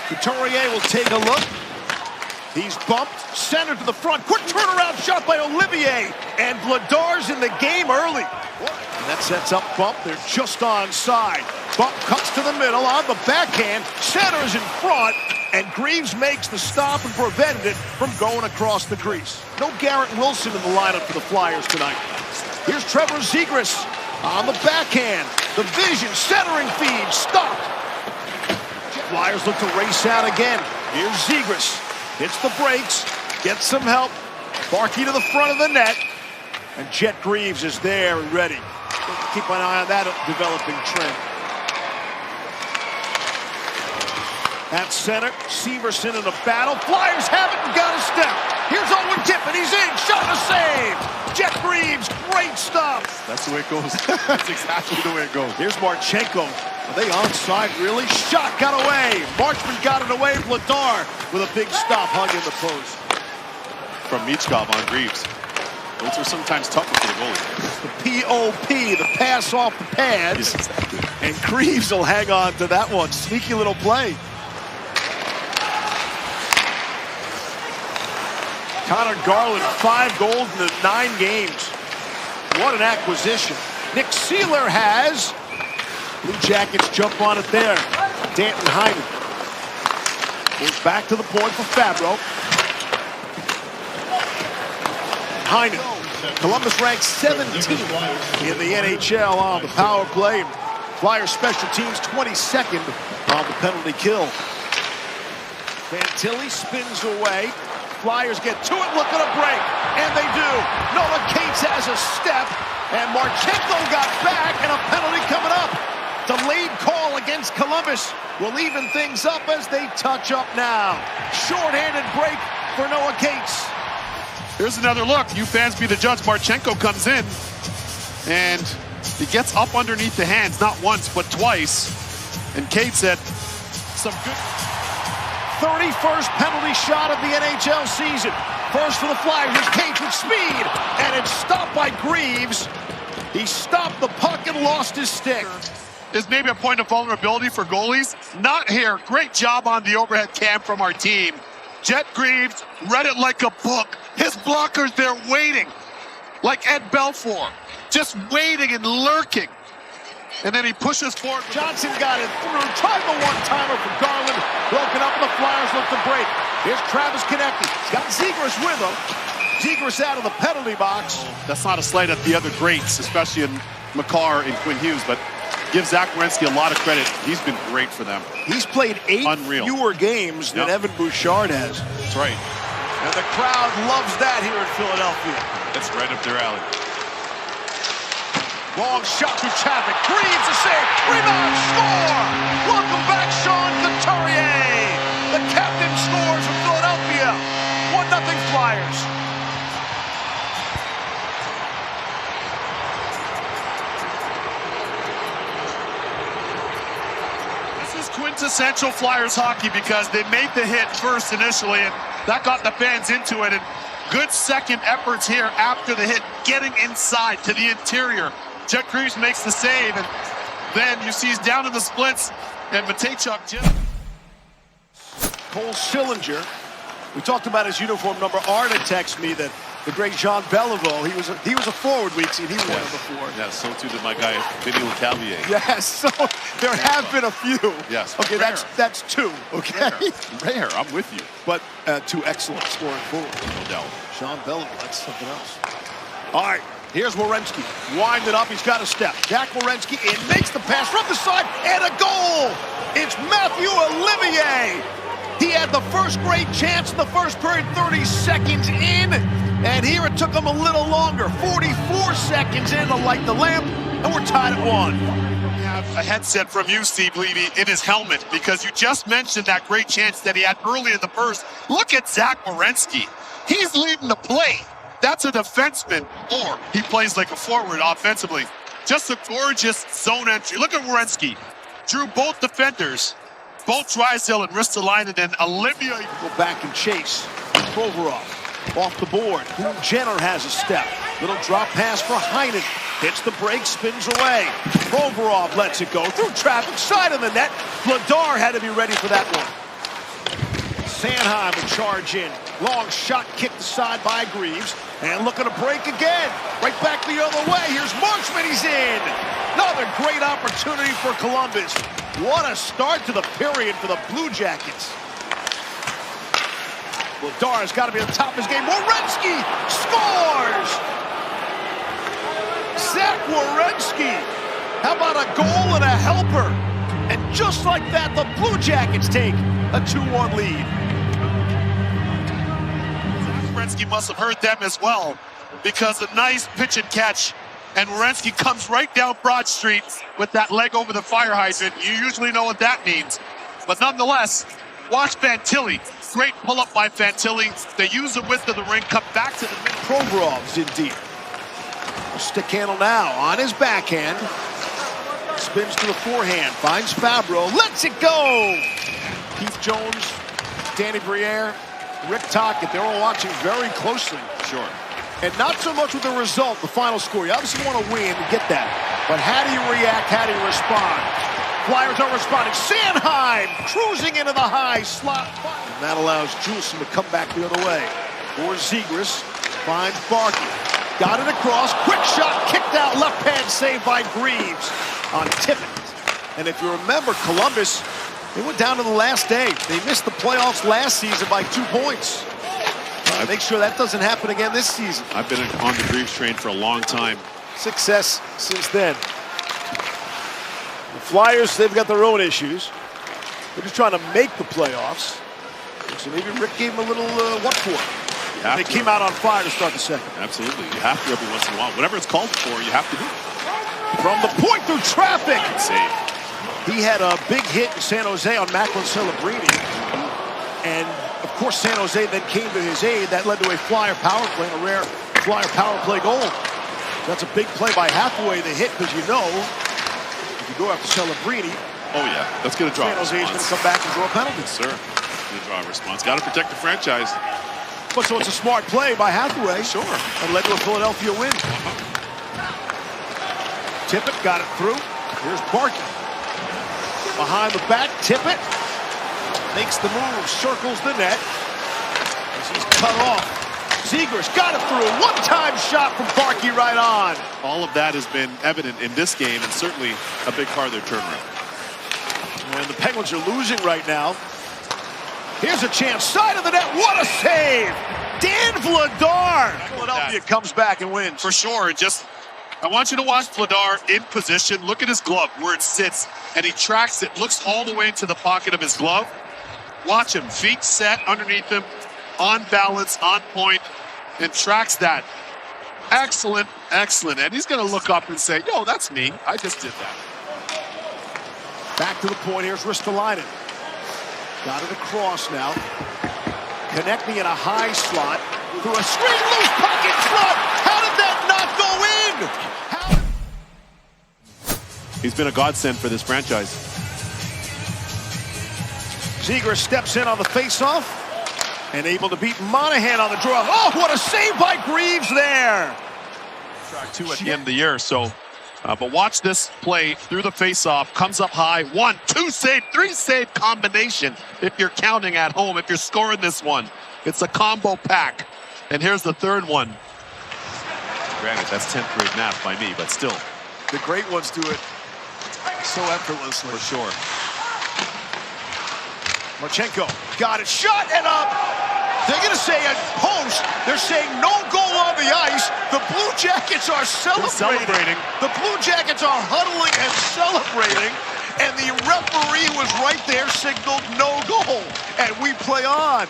Couturier will take a look. He's bumped, centered to the front. Quick turnaround shot by Olivier. And Vladar's in the game early. And that sets up Bump. They're just onside. Bump cuts to the middle on the backhand. Centers in front. And Greaves makes the stop and prevented it from going across the crease. No Garrett Wilson in the lineup for the Flyers tonight. Here's Trevor Zegras on the backhand. The vision, centering feed, stopped. Flyers look to race out again. Here's Zegras. Hits the brakes, gets some help. Barkey to the front of the net. And Jet Greaves is there and ready. Keep an eye on that developing trend. At center, Severson in the battle. Flyers have it and got a step. Here's Owen Tippett. He's in. Shot a save. Jet Greaves, great stuff. That's the way it goes. That's exactly the way it goes. Here's Marchenko. Are they onside, really? Shot got away. Marchman got it away. Vladar with a big stop, hugging the post. From Michkov on Greaves. Those are sometimes tougher for the goalie. The POP, the pass off the pads. Yes, exactly. And Greaves will hang on to that one. Sneaky little play. Connor Garland, 5 goals in the 9 games. What an acquisition. Nick Seeler has. Blue Jackets jump on it there. Danton Heinen goes back to the point for Fabro. Heinen. Columbus ranks 17th in the NHL on the power play. Flyers special teams 22nd on the penalty kill. Fantilli spins away. Flyers get to it, look at a break, and they do. Noah Cates has a step, and Marchenko got back, and a penalty coming up. Delayed call against Columbus will even things up as they touch up now. Short-handed break for Noah Cates. Here's another look. You fans be the judge. Marchenko comes in, and he gets up underneath the hands, not once, but twice. And Cates had some good... 31st penalty shot of the NHL season. First for the Flyers. Here's Cates with speed, and it's stopped by Greaves. He stopped the puck and lost his stick. Is maybe a point of vulnerability for goalies. Not here. Great job on the overhead cam from our team. Jet Greaves read it like a book. His blockers, they're waiting. Like Ed Belfour. Just waiting and lurking. And then he pushes forward. Johnson got it through. Tried the one-timer for Garland. Broken up, and the Flyers look to break. Here's Travis Konecny. He's got Zegras with him. Zegras out of the penalty box. That's not a slight at the other greats, especially in McCarr and Quinn Hughes, but give Zach Werenski a lot of credit. He's been great for them. He's played 8 fewer games than Evan Bouchard has. That's right. And the crowd loves that here in Philadelphia. That's right up their alley. Long shot through traffic. Greaves a save. Rebound. Score. Welcome back, Sean Couturier. The captain scores for Philadelphia. 1-0 Flyers. This is quintessential Flyers hockey because they made the hit first initially, and that got the fans into it. And good second efforts here after the hit, getting inside to the interior. Jet Greaves makes the save, and then you see he's down in the splits, and Matejchuk just... Cole Sillinger. We talked about his uniform number. Arda texts me that the great Jean Beliveau, he was a forward we'd seen. He won it before. Yeah, so too did my guy, Vinny LeCavalier. Yes, so there have been a few. Yes. Okay, that's 2. Okay. Rare, I'm with you. But 2 excellent scoring forwards. No doubt. Jean Beliveau, that's something else. All right. Here's Werenski. Wind it up. He's got a step. Jack Werenski in, makes the pass from the side, and a goal! It's Matthew Olivier. He had the first great chance in the first period, 30 seconds in, and here it took him a little longer, 44 seconds in to light the lamp, and we're tied at 1. Have a headset from you, Steve Levy, in his helmet, because you just mentioned that great chance that he had early in the first. Look at Zach Werenski. He's leading the play. That's a defenseman, or he plays like a forward offensively. Just a gorgeous zone entry. Look at Werenski. Drew both defenders, both Drysdale and Ristolainen, and Olivier. Go back and chase. Provorov off the board. Boone Jenner has a step. Little drop pass for Heinen. Hits the break, spins away. Provorov lets it go through traffic, side of the net. Vladar had to be ready for that one. Sanheim will charge in. Long shot kicked aside by Greaves. And looking to break again. Right back the other way. Here's Marchment. He's in. Another great opportunity for Columbus. What a start to the period for the Blue Jackets. Vladar's got to be on top of his game. Werenski scores! Zach Werenski. How about a goal and a helper? And just like that, the Blue Jackets take a 2-1 lead. Werenski must have heard them as well, because a nice pitch and catch, and Werenski comes right down Broad Street with that leg over the fire hydrant. You usually know what that means, but nonetheless, watch Fantilli. Great pull-up by Fantilli. They use the width of the ring, come back to the middle. Provorov's in deep. Stick handle now on his backhand. Spins to the forehand, finds Fabro, lets it go! Keith Jones, Danny Briere, Rick Tocchet, they're all watching very closely. Sure. And not so much with the result, the final score. You obviously want to win and get that. But how do you react? How do you respond? Flyers are responding. Sanheim cruising into the high slot. And that allows Juleson to come back the other way. Or Zegras finds Barkey. Got it across. Quick shot kicked out. Left hand save by Greaves on Tippett. And if you remember, Columbus, they went down to the last day. They missed the playoffs last season by 2 points. Make sure that doesn't happen again this season. I've been on the Greaves train for a long time. Success since then. The Flyers, they've got their own issues. They're just trying to make the playoffs. So maybe Rick gave them a little what for. They came out on fire to start the second. Absolutely. You have to every once in a while. Whatever it's called for, you have to do it. From the point through traffic. Save. He had a big hit in San Jose on Macklin Celebrini. And, of course, San Jose then came to his aid. That led to a Flyer power play, a rare Flyer power play goal. That's a big play by Hathaway, the hit, because you know, if you go after Celebrini, oh, yeah. That's going to draw San a Jose is going to response. come back and draw a penalty. Yes, sir. Going to draw a response. Got to protect the franchise. But so it's a smart play by Hathaway. Sure. And led to a Philadelphia win. Tippett got it through. Here's Barkey. Behind the back, Tippett makes the move, circles the net. As he's cut off. Zegras got it through. One-time shot from Barkey right on. All of that has been evident in this game, and certainly a big part of their turnaround. And the Penguins are losing right now. Here's a chance, side of the net, what a save! Dan Vladar! Philadelphia comes back and wins. For sure. Just, I want you to watch Vladar in position. Look at his glove, where it sits, and he tracks it, looks all the way into the pocket of his glove. Watch him, feet set underneath him, on balance, on point, and tracks that. Excellent, excellent. And he's going to look up and say, yo, that's me. I just did that. Back to the point, here's Ristolainen. Got it across now. Connecting in a high slot. Through a screen, loose pocket slot. How did that not go in? He's been a godsend for this franchise. Zegras steps in on the faceoff and able to beat Monahan on the draw. Oh, what a save by Greaves there. Track 2 at the end of the year, so... but watch this play through the faceoff. Comes up high. 1, 2 save, 3 save combination. If you're counting at home, if you're scoring this one, it's a combo pack. And here's the third one. Granted, that's 10th grade math by me, but still. The great ones do it so effortlessly. For sure. Marchenko got it. Shot and up. They're going to say at post. They're saying no goal on the ice. The Blue Jackets are celebrating. The Blue Jackets are huddling and celebrating. And the referee was right there, signaled no goal. And we play on.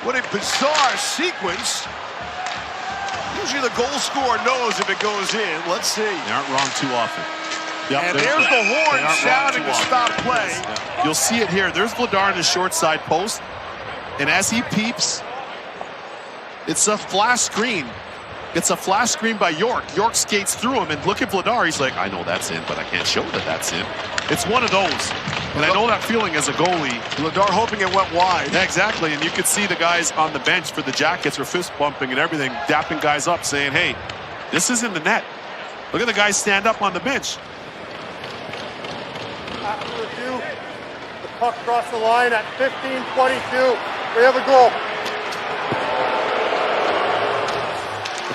What a bizarre sequence. Usually the goal scorer knows if it goes in. Let's see. They aren't wrong too often. Yep, and there's the horn sounding to stop play. You'll see it here. There's Vladar in the short side post. And as he peeps, it's a flash screen. It's a flash screen by York. York skates through him, and look at Vladar. He's like, I know that's in, but I can't show that that's in. It's one of those. And I know that feeling as a goalie. Vladar hoping it went wide. Yeah, exactly. And you could see the guys on the bench for the Jackets were fist bumping and everything, dapping guys up, saying, hey, this is in the net. Look at the guys stand up on the bench. After review, the puck crossed the line at 15:22. We have a goal.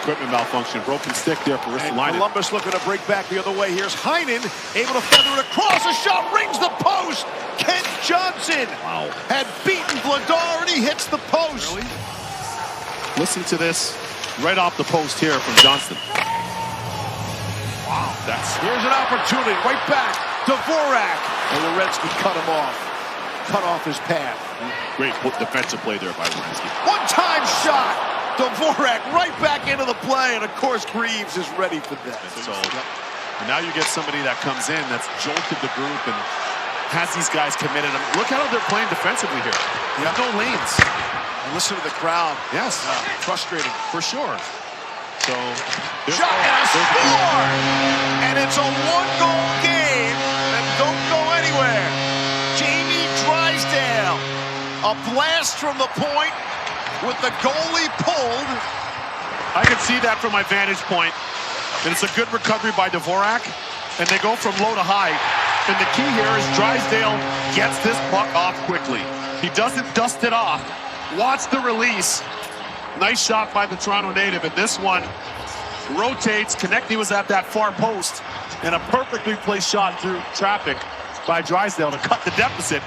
Equipment malfunction, broken stick there for And Ristolainen. Columbus looking to break back the other way. Here's Heinen, able to feather it across. A shot rings the post. Kent Johnson had beaten Vladar, and he hits the post. Listen to this right off the post here from Johnston. Wow, Here's an opportunity, right back. Dvorak. And Werenski cut him off. Cut off his path. great defensive play there by Werenski. One-time shot. Dvorak right back into the play, and of course Greaves is ready for that. So and now you get somebody that comes in that's jolted the group and has these guys committed. I mean, look how they're playing defensively here. They have no lanes. And listen to the crowd. Yes, Frustrating. for sure. So Shot and a score! And it's a one-goal game and don't go anywhere. Jamie Drysdale, a blast from the point with the goalie pulled. I can see that from my vantage point. And it's a good recovery by Dvorak. And they go from low to high. And the key here is Drysdale gets this puck off quickly. He doesn't dust it off. Watch the release. Nice shot by the Toronto native. And this one rotates. Konechny was at that far post. And a perfectly placed shot through traffic by Drysdale to cut the deficit.